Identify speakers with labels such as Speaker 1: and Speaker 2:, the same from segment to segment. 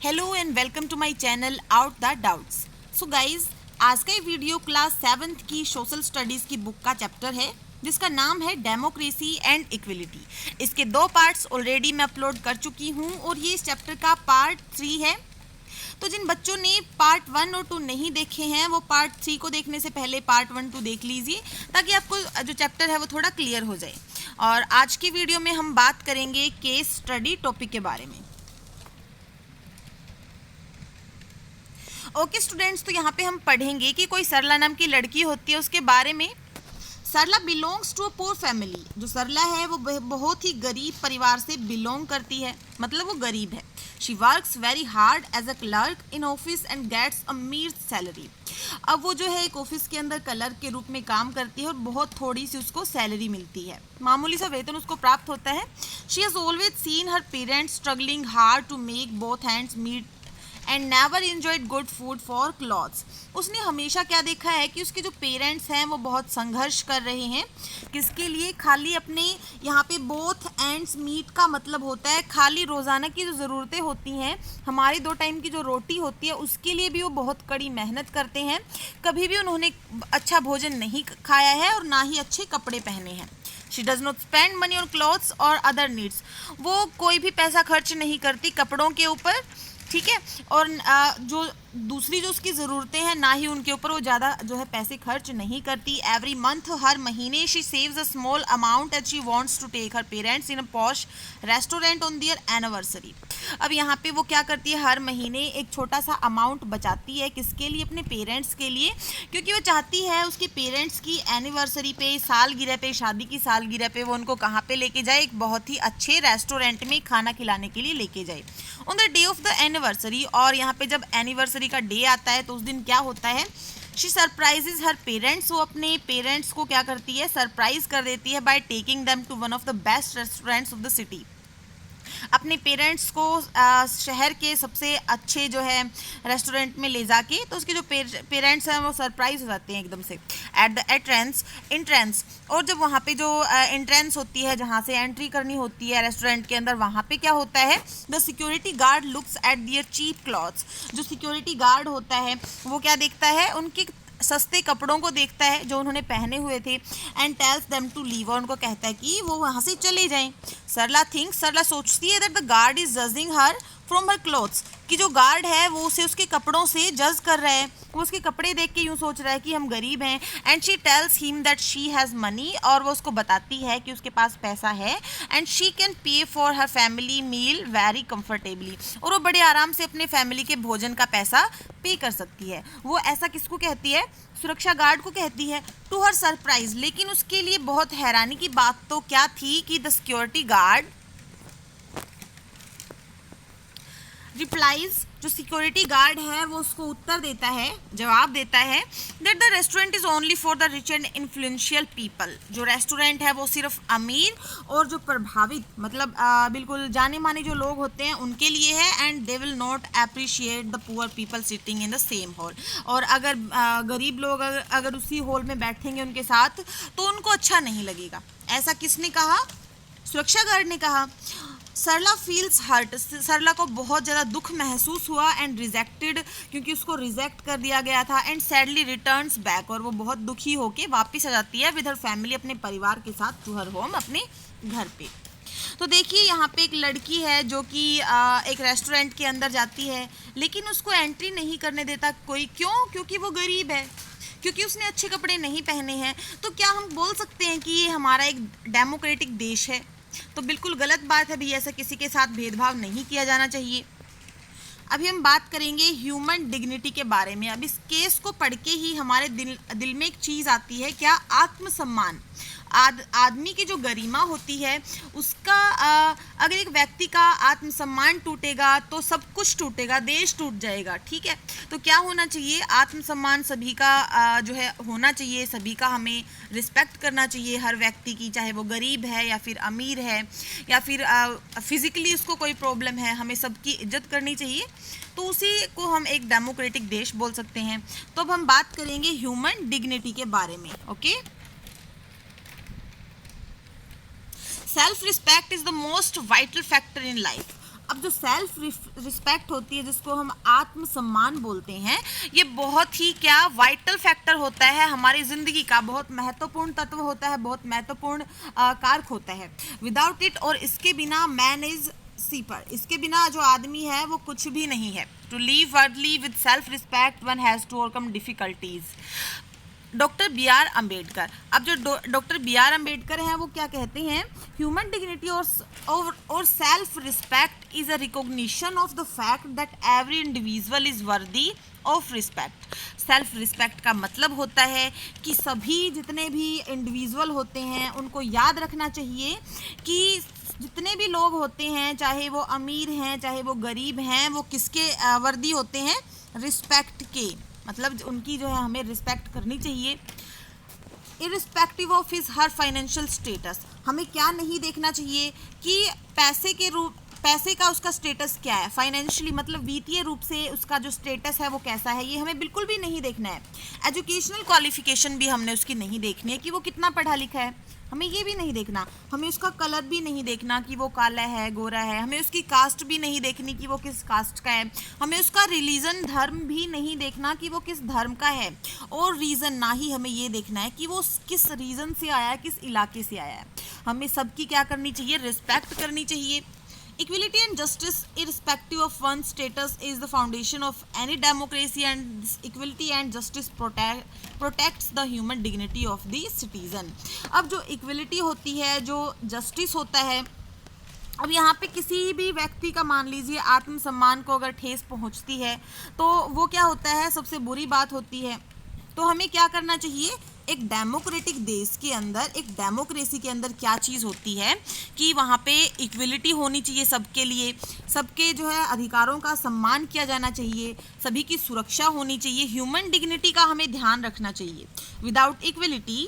Speaker 1: Hello and welcome to my channel out the doubts. So guys, आज का ये video class 7th की social studies की book का चैप्टर है जिसका नाम है डेमोक्रेसी एंड इक्वलिटी। इसके 2 पार्ट्स ऑलरेडी मैं अपलोड कर चुकी हूँ और ये इस चैप्टर का पार्ट 3 है। तो जिन बच्चों ने पार्ट 1 और 2 नहीं देखे हैं वो पार्ट 3 को देखने से पहले पार्ट 1 2 देख लीजिए ताकि आपको जो चैप्टर है वो थोड़ा क्लियर हो जाए। और आज की वीडियो में हम बात करेंगे केस स्टडी टॉपिक के बारे में। ओके स्टूडेंट्स, तो यहाँ पे हम पढ़ेंगे कि कोई सरला नाम की लड़की होती है, उसके बारे में। Sarla belongs to a poor family. जो सरला है वो बहुत ही गरीब परिवार से बिलोंग करती है, मतलब वो गरीब है। She works very hard as a clerk in office and gets a mere salary. अब वो जो है एक ऑफिस के अंदर क्लर्क के रूप में काम करती है और बहुत थोड़ी सी उसको सैलरी मिलती है, मामूली सा वेतन उसको प्राप्त होता है। She has always seen her parents struggling hard to make both hands meet and never enjoyed good food for clothes. उसने हमेशा क्या देखा है कि उसके जो पेरेंट्स हैं वो बहुत संघर्ष कर रहे हैं, किसके लिए? खाली अपने यहाँ पे बोथ एंड्स मीट का मतलब होता है खाली रोज़ाना की जो ज़रूरतें होती हैं, हमारी 2 टाइम की जो रोटी होती है उसके लिए भी वो बहुत कड़ी मेहनत करते हैं। कभी भी उन्होंने अच्छा भोजन नहीं खाया है और ना ही अच्छे कपड़े पहने हैं। She does not spend money on clothes और अदर नीड्स। वो कोई भी पैसा खर्च नहीं करती कपड़ों के ऊपर, ठीक है। और जो दूसरी जो उसकी ज़रूरतें हैं ना ही उनके ऊपर वो ज़्यादा जो है पैसे खर्च नहीं करती। एवरी मंथ, हर महीने, she saves a small amount and she wants to take her parents in a posh restaurant on their anniversary. अब यहाँ पे वो क्या करती है, हर महीने एक छोटा सा अमाउंट बचाती है, किसके लिए? अपने पेरेंट्स के लिए, क्योंकि वो चाहती है उसके पेरेंट्स की एनिवर्सरी पे, सालगिरह पे, शादी की सालगिरह पे वो उनको कहाँ पे लेके जाए? एक बहुत ही अच्छे रेस्टोरेंट में खाना खिलाने के लिए लेके जाए on the day of the anniversary. और यहाँ पे जब एनिवर्सरी का डे आता है तो उस दिन क्या होता है? She surprises her parents. वो अपने पेरेंट्स को क्या करती है? सरप्राइज कर देती है by taking them to one of the best restaurants of the city. अपने पेरेंट्स को शहर के सबसे अच्छे जो है रेस्टोरेंट में ले जाके, तो उसके जो पेरेंट्स हैं वो सरप्राइज हो जाते हैं एकदम से एट द एंट्रेंस। और जब वहाँ पे जो एंट्रेंस होती है, जहाँ से एंट्री करनी होती है रेस्टोरेंट के अंदर, वहाँ पे क्या होता है? The security guard looks at their cheap clothes. जो सिक्योरिटी गार्ड होता है वो क्या देखता है? उनकी सस्ते कपड़ों को देखता है जो उन्होंने पहने हुए थे, and tells them to leave. और उनको कहता है कि वो वहाँ से चले जाएं। सरला सोचती है that the guard is judging her from her clothes, कि जो गार्ड है वो उसे उसके कपड़ों से जज कर रहा है, वो उसके कपड़े देख के यूँ सोच रहा है कि हम गरीब हैं। And she tells him that she has money, और वो उसको बताती है कि उसके पास पैसा है, and she can pay for her family meal very comfortably. और वो बड़े आराम से अपने फैमिली के भोजन का पैसा पे कर सकती है। वो ऐसा किसको कहती है? सुरक्षा गार्ड को कहती है। टू हर सरप्राइज, लेकिन उसके लिए बहुत हैरानी की बात तो क्या थी कि द सिक्योरिटी गार्ड रिप्लाइज, जो सिक्योरिटी गार्ड है वो उसको उत्तर देता है, जवाब देता है that the restaurant is only for the rich and influential people. जो रेस्टोरेंट है वो सिर्फ अमीर और जो प्रभावित, मतलब बिल्कुल जाने माने जो लोग होते हैं उनके लिए है। And they will not appreciate the poor people sitting in the same hall. और अगर गरीब लोग अगर उसी हॉल में बैठेंगे उनके साथ तो उनको अच्छा नहीं लगेगा। ऐसा किसने कहा? सुरक्षा गार्ड ने कहा। सरला फील्स हर्ट। सरला को बहुत ज़्यादा दुख महसूस हुआ एंड रिजेक्टेड, क्योंकि उसको रिजेक्ट कर दिया गया था। एंड सैडली रिटर्न्स बैक, और वो बहुत दुखी होके वापस आ जाती है विद हर फैमिली, अपने परिवार के साथ, टू हर होम, अपने घर पे। तो देखिए यहाँ पे एक लड़की है जो कि एक रेस्टोरेंट के अंदर जाती है, लेकिन उसको एंट्री नहीं करने देता कोई। क्यों? क्योंकि वो गरीब है, क्योंकि उसने अच्छे कपड़े नहीं पहने हैं। तो क्या हम बोल सकते हैं कि ये हमारा एक डेमोक्रेटिक देश है? तो बिल्कुल गलत बात है भैया, ऐसा किसी के साथ भेदभाव नहीं किया जाना चाहिए। अभी हम बात करेंगे ह्यूमन डिग्निटी के बारे में। अब इस केस को पढ़ के ही हमारे दिल में एक चीज़ आती है, क्या? आत्मसम्मान। आदमी की जो गरिमा होती है उसका, अगर एक व्यक्ति का आत्मसम्मान टूटेगा तो सब कुछ टूटेगा, देश टूट जाएगा, ठीक है। तो क्या होना चाहिए? आत्मसम्मान सभी का जो है होना चाहिए, सभी का हमें रिस्पेक्ट करना चाहिए, हर व्यक्ति की, चाहे वो गरीब है या फिर अमीर है या फिर फिजिकली उसको कोई प्रॉब्लम है, हमें सबकी इज्जत करनी चाहिए। तो उसी को हम एक डेमोक्रेटिक देश बोल सकते हैं। तो अब हम बात करेंगे ह्यूमन डिग्निटी के बारे में। Okay, self respect is the most vital factor in life. अब जो सेल्फ रिस्पेक्ट होती है, जिसको हम आत्मसम्मान बोलते हैं, ये बहुत ही क्या वाइटल फैक्टर होता है हमारी ज़िंदगी का, बहुत महत्वपूर्ण तत्व होता है, बहुत महत्वपूर्ण कारक होता है। विदाउट इट, और इसके बिना मैन इज सीपर, इसके बिना जो आदमी है वो कुछ भी नहीं है। To live worldly with self respect one has to overcome difficulties. Doctor B R Ambedkar, अब जो डॉक्टर बी आर अम्बेडकर हैं वो क्या कहते हैं, ह्यूमन डिग्निटी और self respect is a recognition of the fact that every individual is worthy of respect. Self respect का मतलब होता है कि सभी जितने भी इंडिविजुअल होते हैं उनको याद रखना चाहिए कि जितने भी लोग होते हैं, चाहे वो अमीर हैं चाहे वो गरीब हैं, वो किसके वर्दी होते हैं, रिस्पेक्ट के, मतलब उनकी जो है हमें रिस्पेक्ट करनी चाहिए। Irrespective of his her financial status, हमें क्या नहीं देखना चाहिए कि पैसे का उसका स्टेटस क्या है, फाइनेंशियली मतलब वित्तीय रूप से उसका जो स्टेटस है वो कैसा है, ये हमें बिल्कुल भी नहीं देखना है। एजुकेशनल क्वालिफिकेशन भी हमने उसकी नहीं देखनी है कि वो कितना पढ़ा लिखा है, हमें ये भी नहीं देखना। हमें उसका कलर भी नहीं देखना कि वो काला है गोरा है, हमें उसकी कास्ट भी नहीं देखनी कि वो किस कास्ट का है, हमें उसका रिलीजन धर्म भी नहीं देखना कि वो किस धर्म का है, और रीज़न ना ही हमें ये देखना है कि वो किस रीज़न से आया है, किस इलाके से आया है। हमें सबकी क्या करनी चाहिए, रिस्पेक्ट करनी चाहिए। Equality and justice, irrespective of one's status, is the foundation of any democracy, and this equality and justice protects the human dignity of the citizen. अब जो equality होती है, जो justice होता है, अब यहाँ पे किसी भी व्यक्ति का मान लीजिए आत्मसम्मान को अगर ठेस पहुँचती है तो वो क्या होता है, सबसे बुरी बात होती है। तो हमें क्या करना चाहिए, एक डेमोक्रेटिक देश के अंदर, एक डेमोक्रेसी के अंदर क्या चीज़ होती है कि वहाँ पे इक्वलिटी होनी चाहिए सबके लिए, सबके जो है अधिकारों का सम्मान किया जाना चाहिए, सभी की सुरक्षा होनी चाहिए, ह्यूमन डिग्निटी का हमें ध्यान रखना चाहिए। विदाउट इक्वलिटी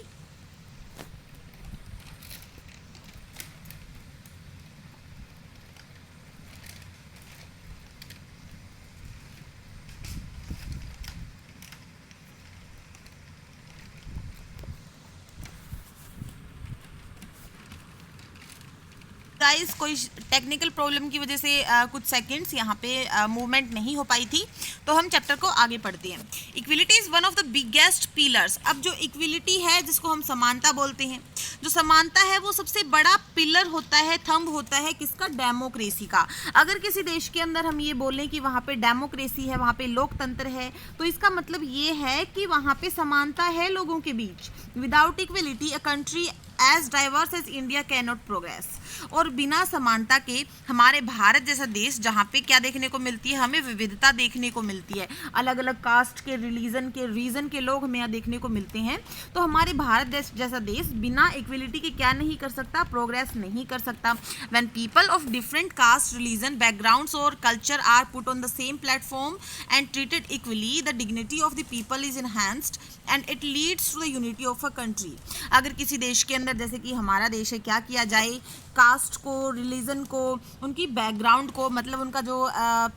Speaker 1: गाइस कोई टेक्निकल प्रॉब्लम की वजह से कुछ सेकंड्स यहाँ पे मूवमेंट नहीं हो पाई थी, तो हम चैप्टर को आगे पढ़ते हैं। Equality is one of the biggest pillars. अब जो इक्विलिटी है जिसको हम समानता बोलते हैं, जो समानता है वो सबसे बड़ा पिलर होता है, थंब होता है किसका, डेमोक्रेसी का। अगर किसी देश के अंदर हम ये बोलें कि वहाँ पे डेमोक्रेसी है, वहाँ पे लोकतंत्र है, तो इसका मतलब ये है कि वहाँ पे समानता है लोगों के बीच। Without equality a country as diverse as India can not progress. और बिना समानता के हमारे भारत जैसा देश, जहाँ पे क्या देखने को मिलती है, हमें विविधता देखने को मिलती है, अलग अलग कास्ट के, रीजन के लोग हमें यहाँ देखने को मिलते हैं, तो हमारे भारत देश जैसा देश बिना इक्वलिटी के क्या नहीं कर सकता, प्रोग्रेस नहीं कर सकता। When people of different caste, religion, backgrounds और culture are put on the same platform and treated equally, the dignity of the people is enhanced and it leads to the unity of a country. अगर किसी देश के अंदर, जैसे कि हमारा देश है, क्या किया जाए, कास्ट को, रिलीजन को, उनकी बैकग्राउंड को, मतलब उनका जो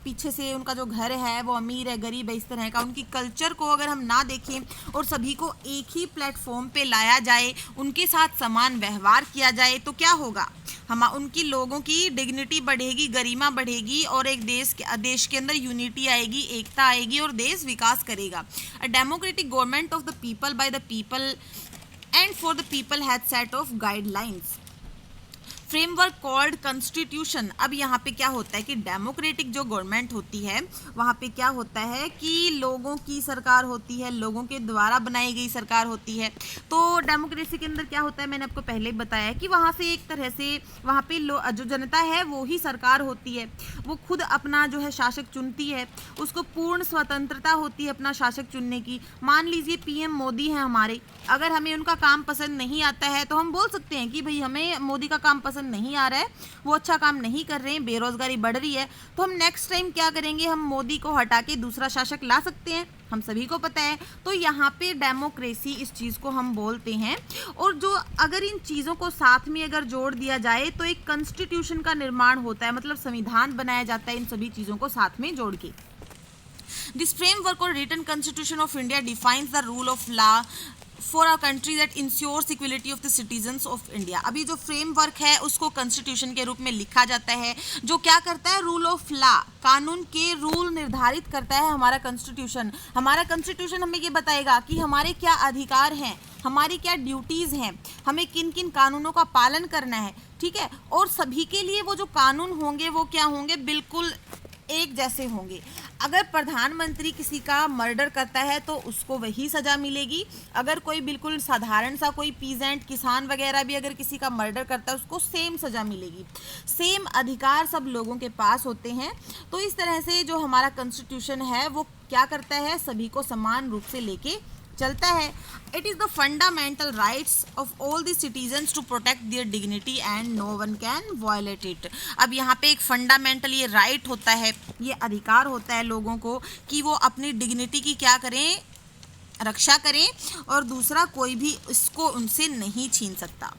Speaker 1: पीछे से उनका जो घर है वो अमीर है गरीब है इस तरह का, उनकी कल्चर को अगर हम ना देखें और सभी को एक ही प्लेटफॉर्म पे लाया जाए, उनके साथ समान व्यवहार किया जाए, तो क्या होगा, हम उनकी लोगों की डिग्निटी बढ़ेगी, गरिमा बढ़ेगी, और एक देश के अंदर यूनिटी आएगी, एकता आएगी, और देश विकास करेगा। A democratic government of the people by the people and for the people has set of guidelines framework called constitution. अब यहाँ पे क्या होता है कि डेमोक्रेटिक जो गवर्नमेंट होती है वहाँ पे क्या होता है कि लोगों की सरकार होती है, लोगों के द्वारा बनाई गई सरकार होती है। तो डेमोक्रेसी के अंदर क्या होता है, मैंने आपको पहले बताया कि वहाँ से एक तरह से वहाँ पे जो जनता है वो ही सरकार होती है, वो खुद अपना जो है शासक चुनती है, उसको पूर्ण स्वतंत्रता होती है अपना शासक चुनने की। मान लीजिए पीएम मोदी हैं हमारे, अगर हमें उनका काम पसंद नहीं आता है तो हम बोल सकते हैं कि भाई हमें मोदी का काम पसंद नहीं आ रहा है, वो अच्छा काम नहीं कर रहे हैं, बेरोजगारी बढ़ रही है, तो हम नेक्स्ट टाइम क्या करेंगे, हम मोदी को हटा के दूसरा शासक ला सकते हैं, हम सभी को पता है। तो यहाँ पे डेमोक्रेसी इस चीज़ को हम बोलते हैं। और जो अगर इन चीज़ों को साथ में अगर जोड़ दिया जाए तो एक कॉन्स्टिट्यूशन का निर्माण होता है, मतलब संविधान बनाया जाता है इन सभी चीज़ों को साथ में जोड़ के। This framework or written constitution of India defines the rule of law for a country that ensures equality of the citizens of India. अभी जो फ्रेमवर्क है उसको कॉन्स्टिट्यूशन के रूप में लिखा जाता है, जो क्या करता है, रूल ऑफ लॉ, कानून के रूल निर्धारित करता है हमारा कॉन्स्टिट्यूशन। हमारा कॉन्स्टिट्यूशन हमें ये बताएगा कि हमारे क्या अधिकार हैं, हमारी क्या ड्यूटीज़ हैं, हमें किन किन कानूनों का पालन करना है, ठीक है। और सभी के लिए वो जो कानून होंगे वो क्या होंगे, बिल्कुल एक जैसे होंगे। अगर प्रधानमंत्री किसी का मर्डर करता है तो उसको वही सज़ा मिलेगी। अगर कोई बिल्कुल साधारण सा कोई पीजेंट किसान वगैरह भी अगर किसी का मर्डर करता है उसको सेम सज़ा मिलेगी। सेम अधिकार सब लोगों के पास होते हैं। तो इस तरह से जो हमारा कॉन्स्टिट्यूशन है वो क्या करता है, सभी को समान रूप से लेके चलता है। It is the fundamental rights of all the citizens to protect their dignity and no one can violate it. अब यहाँ पे एक फंडामेंटल ये राइट होता है, ये अधिकार होता है लोगों को कि वो अपनी डिग्निटी की क्या करें, रक्षा करें, और दूसरा कोई भी इसको उनसे नहीं छीन सकता।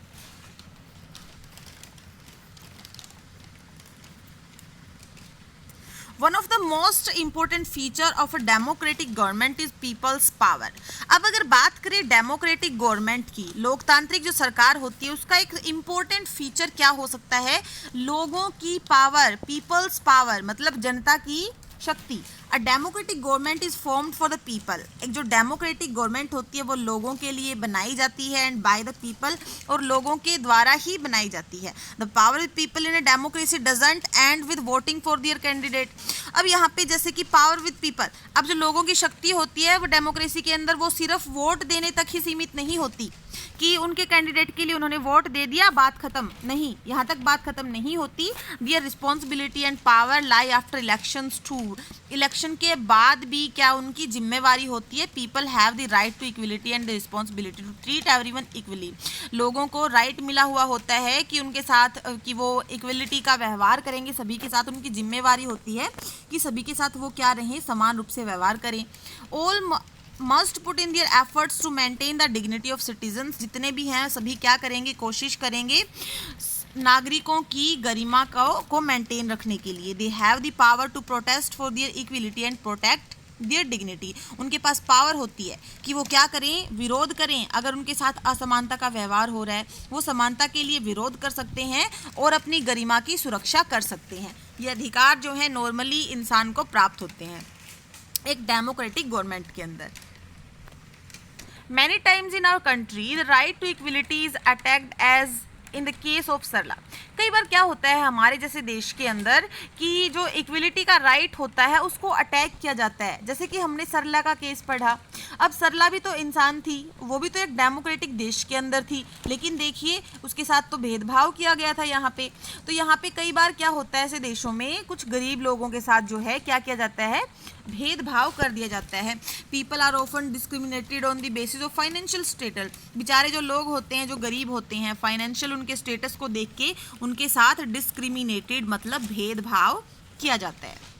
Speaker 1: One of the most important feature of a democratic government is people's power। अब अगर बात करें डेमोक्रेटिक गवर्नमेंट की, लोकतांत्रिक जो सरकार होती है, उसका एक इम्पोर्टेंट फीचर क्या हो सकता है, लोगों की पावर, पीपल्स पावर, मतलब जनता की शक्ति। A democratic government is formed for the people. एक जो डेमोक्रेटिक गवर्नमेंट होती है वो लोगों के लिए बनाई जाती है, एंड बाय द पीपल, और लोगों के द्वारा ही बनाई जाती है। The power with people in a democracy doesn't and with voting for their candidate. अब यहाँ पे जैसे कि पावर विद पीपल, अब जो लोगों की शक्ति होती है वो डेमोक्रेसी के अंदर वो सिर्फ वोट देने तक ही सीमित नहीं होती कि उनके कैंडिडेट के लिए उन्होंने वोट दे दिया, बात खत्म, नहीं, यहाँ तक बात खत्म नहीं होती। Their responsibility and power lie after elections too. Election के बाद भी क्या उनकी जिम्मेवारी होती है, people have the right to equality and the responsibility to treat everyone equally. लोगों को राइट मिला हुआ होता है कि उनके साथ कि वो इक्वलिटी का व्यवहार करेंगे, सभी के साथ उनकी जिम्मेवारी होती है कि सभी के साथ वो क्या रहें, समान रूप से व्यवहार करें। All must put in their efforts to maintain the dignity of citizens. जितने भी हैं सभी क्या करेंगे, कोशिश करेंगे नागरिकों की गरिमा को मेंटेन रखने के लिए। They have the power to protest for their equality and protect their dignity. उनके पास पावर होती है कि वो क्या करें, विरोध करें। अगर उनके साथ असमानता का व्यवहार हो रहा है वो समानता के लिए विरोध कर सकते हैं और अपनी गरिमा की सुरक्षा कर सकते हैं। ये अधिकार जो है नॉर्मली इंसान को प्राप्त होते हैं एक डेमोक्रेटिक गवर्नमेंट के अंदर। Many times in our country, the right to equality is attacked as in the case of सरला। कई बार क्या होता है हमारे जैसे देश के अंदर कि जो इक्वलिटी का राइट होता है उसको अटैक किया जाता है। जैसे कि हमने सरला का केस पढ़ा। अब सरला भी तो इंसान थी, वो भी तो एक डेमोक्रेटिक देश के अंदर थी, लेकिन देखिए उसके साथ तो भेदभाव किया गया था यहाँ पे। तो यहाँ पे कई बार क्या होता है ऐसे देशों में कुछ गरीब लोगों के साथ जो है क्या किया जाता है, भेदभाव कर दिया जाता है। People are often discriminated on the basis of financial status. बेचारे जो लोग होते हैं, जो गरीब होते हैं, फाइनेंशियल उनके स्टेटस को देख के उनके साथ डिस्क्रिमिनेटेड मतलब भेदभाव किया जाता है।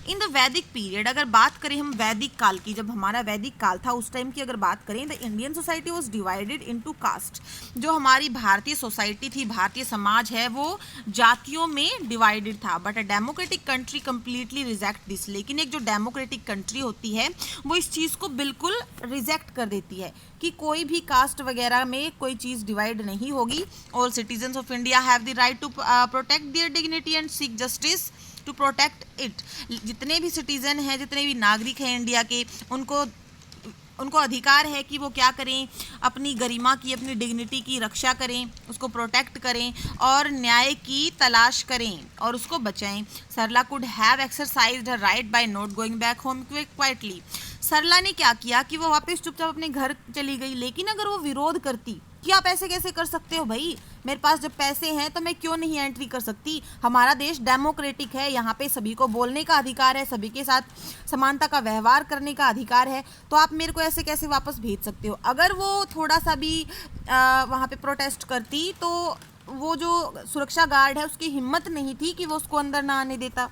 Speaker 1: इन द वैदिक पीरियड, अगर बात करें हम वैदिक काल की, जब हमारा वैदिक काल था उस टाइम की अगर बात करें, the Indian society was divided into caste. जो हमारी भारतीय सोसाइटी थी, भारतीय समाज है, वो जातियों में डिवाइडेड था। But a democratic country completely reject this. लेकिन एक जो डेमोक्रेटिक कंट्री होती है वो इस चीज़ को बिल्कुल रिजेक्ट कर देती है कि कोई भी कास्ट वगैरह में कोई चीज़ डिवाइड नहीं होगी। All citizens of India have the right to protect their dignity and seek justice to protect it. जितने भी सिटीजन हैं, जितने भी नागरिक हैं इंडिया के, उनको अधिकार है कि वो क्या करें, अपनी गरिमा की, अपनी डिग्निटी की रक्षा करें, उसको प्रोटेक्ट करें और न्याय की तलाश करें और उसको बचाएं। Sarla could have exercised her right by not going back home quietly. Sarla ने क्या किया कि वो वापस चुपचाप अपने घर चली गई, लेकिन अगर वो विरोध करती कि आप ऐसे कैसे कर सकते हो भाई, मेरे पास जब पैसे हैं तो मैं क्यों नहीं एंट्री कर सकती, हमारा देश डेमोक्रेटिक है, यहाँ पे सभी को बोलने का अधिकार है, सभी के साथ समानता का व्यवहार करने का अधिकार है, तो आप मेरे को ऐसे कैसे वापस भेज सकते हो। अगर वो थोड़ा सा भी वहाँ पे प्रोटेस्ट करती तो वो जो सुरक्षा गार्ड है उसकी हिम्मत नहीं थी कि वो उसको अंदर ना आने देता।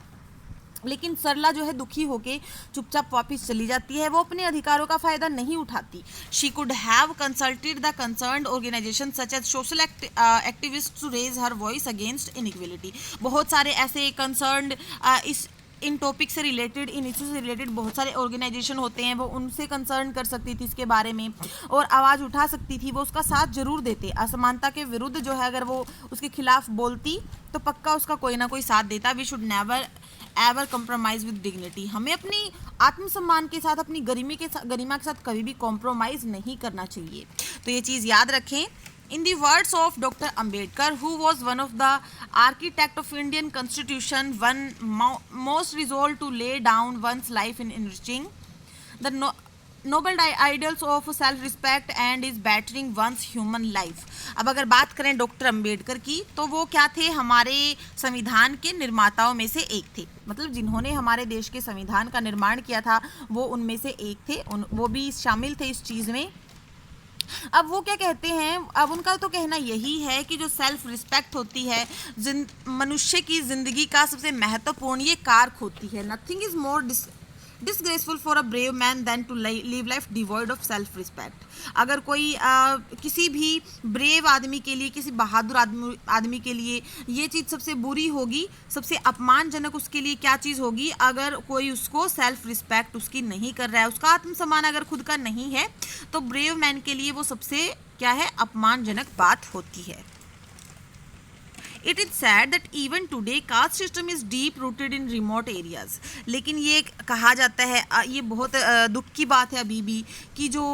Speaker 1: लेकिन सरला जो है दुखी होके चुपचाप वापस चली जाती है, वो अपने अधिकारों का फायदा नहीं उठाती। She could have consulted the concerned organization such as social activist to raise her voice against inequality. बहुत सारे ऐसे कंसर्न्ड इस इन टॉपिक से रिलेटेड, इन इशू से रिलेटेड बहुत सारे ऑर्गेनाइजेशन होते हैं, वो उनसे कंसर्न कर सकती थी इसके बारे में और आवाज़ उठा सकती थी, वो उसका साथ जरूर देते। असमानता के विरुद्ध जो है अगर वो उसके खिलाफ बोलती तो पक्का उसका कोई ना कोई साथ देता। We should never ever compromise with dignity. हमें अपनी आत्मसम्मान के साथ, अपनी गरिमा के साथ कभी भी कॉम्प्रोमाइज़ नहीं करना चाहिए। तो ये चीज़ याद रखें। In the words of Dr. Ambedkar, who was one of the architect of Indian Constitution, one most resolved to lay down one's life in enriching the noble ideals of self-respect and is bettering one's human life। अब अगर बात करें doctor Ambedkar की, तो वो क्या थे? हमारे संविधान के निर्माताओं में से एक थे। मतलब जिन्होंने हमारे देश के संविधान का निर्माण किया था वो उनमें से एक थे, वो भी शामिल थे इस चीज़ में। अब वो क्या कहते हैं, अब उनका तो कहना यही है कि जो सेल्फ रिस्पेक्ट होती है मनुष्य की ज़िंदगी का सबसे महत्वपूर्ण ये कारक होती है। Nothing is more disgraceful for a brave man than to live life devoid of self respect. अगर कोई किसी भी ब्रेव आदमी के लिए, किसी बहादुर आदमी के लिए ये चीज़ सबसे बुरी होगी, सबसे अपमानजनक उसके लिए क्या चीज़ होगी? अगर कोई उसको सेल्फ रिस्पेक्ट उसकी नहीं कर रहा है, उसका आत्मसम्मान अगर खुद का नहीं है, तो ब्रेव मैन के लिए वो सबसे क्या है? अपमानजनक बात होती है। It is sad that even today caste system is deep rooted in remote areas। लेकिन ये कहा जाता है, ये बहुत दुख की बात है अभी भी, कि जो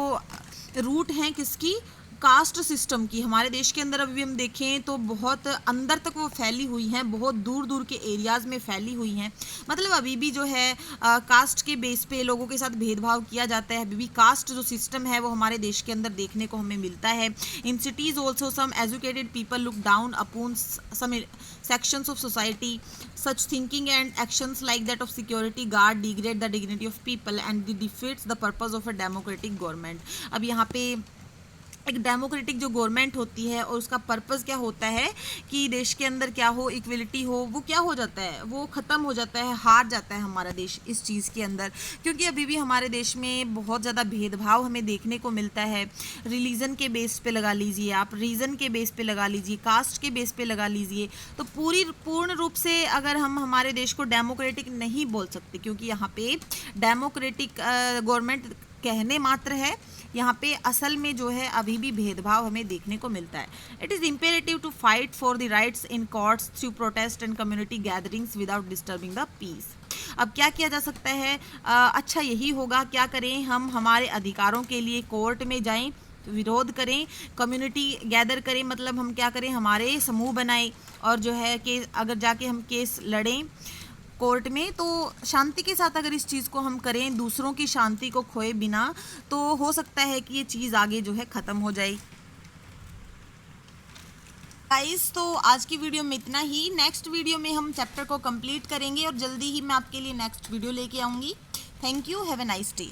Speaker 1: रूट हैं किसकी? कास्ट सिस्टम की हमारे देश के अंदर अभी भी हम देखें तो बहुत अंदर तक वो फैली हुई हैं, बहुत दूर दूर के एरियाज़ में फैली हुई हैं। मतलब अभी भी जो है कास्ट के बेस पे लोगों के साथ भेदभाव किया जाता है। अभी भी कास्ट जो सिस्टम है वो हमारे देश के अंदर देखने को हमें मिलता है। In cities also some educated people look down upon some sections of society, such thinking and actions like that of security guard degrade the dignity of people and defeats the purpose of a democratic government। अब यहाँ पे एक democratic जो government होती है और उसका purpose क्या होता है कि देश के अंदर क्या हो, इक्वलिटी हो, वो क्या हो जाता है? वो ख़त्म हो जाता है, हार जाता है हमारा देश इस चीज़ के अंदर। क्योंकि अभी भी हमारे देश में बहुत ज़्यादा भेदभाव हमें देखने को मिलता है। रिलीजन के बेस पे लगा लीजिए आप, रीजन के बेस पे लगा लीजिए, कास्ट के बेस पे लगा लीजिए, तो पूर्ण रूप से अगर हम हमारे देश को डेमोक्रेटिक नहीं बोल सकते, क्योंकि यहाँ पे डेमोक्रेटिक गवर्नमेंट कहने मात्र है, यहाँ पे असल में जो है अभी भी भेदभाव हमें देखने को मिलता है। It is imperative to fight for the rights in courts through protest and community gatherings without disturbing the peace. अब क्या किया जा सकता है? अच्छा यही होगा, क्या करें हम? हमारे अधिकारों के लिए कोर्ट में जाएं, विरोध करें, कम्युनिटी गैदर करें, मतलब हम क्या करें? हमारे समूह बनाएं और जो है कि अगर जाके हम केस लड़ें कोर्ट में, तो शांति के साथ अगर इस चीज़ को हम करें, दूसरों की शांति को खोए बिना, तो हो सकता है कि ये चीज़ आगे जो है ख़त्म हो जाए। गाइस, तो आज की वीडियो में इतना ही। नेक्स्ट वीडियो में हम चैप्टर को कंप्लीट करेंगे और जल्दी ही मैं आपके लिए नेक्स्ट वीडियो लेके आऊँगी। Thank you, have a nice day.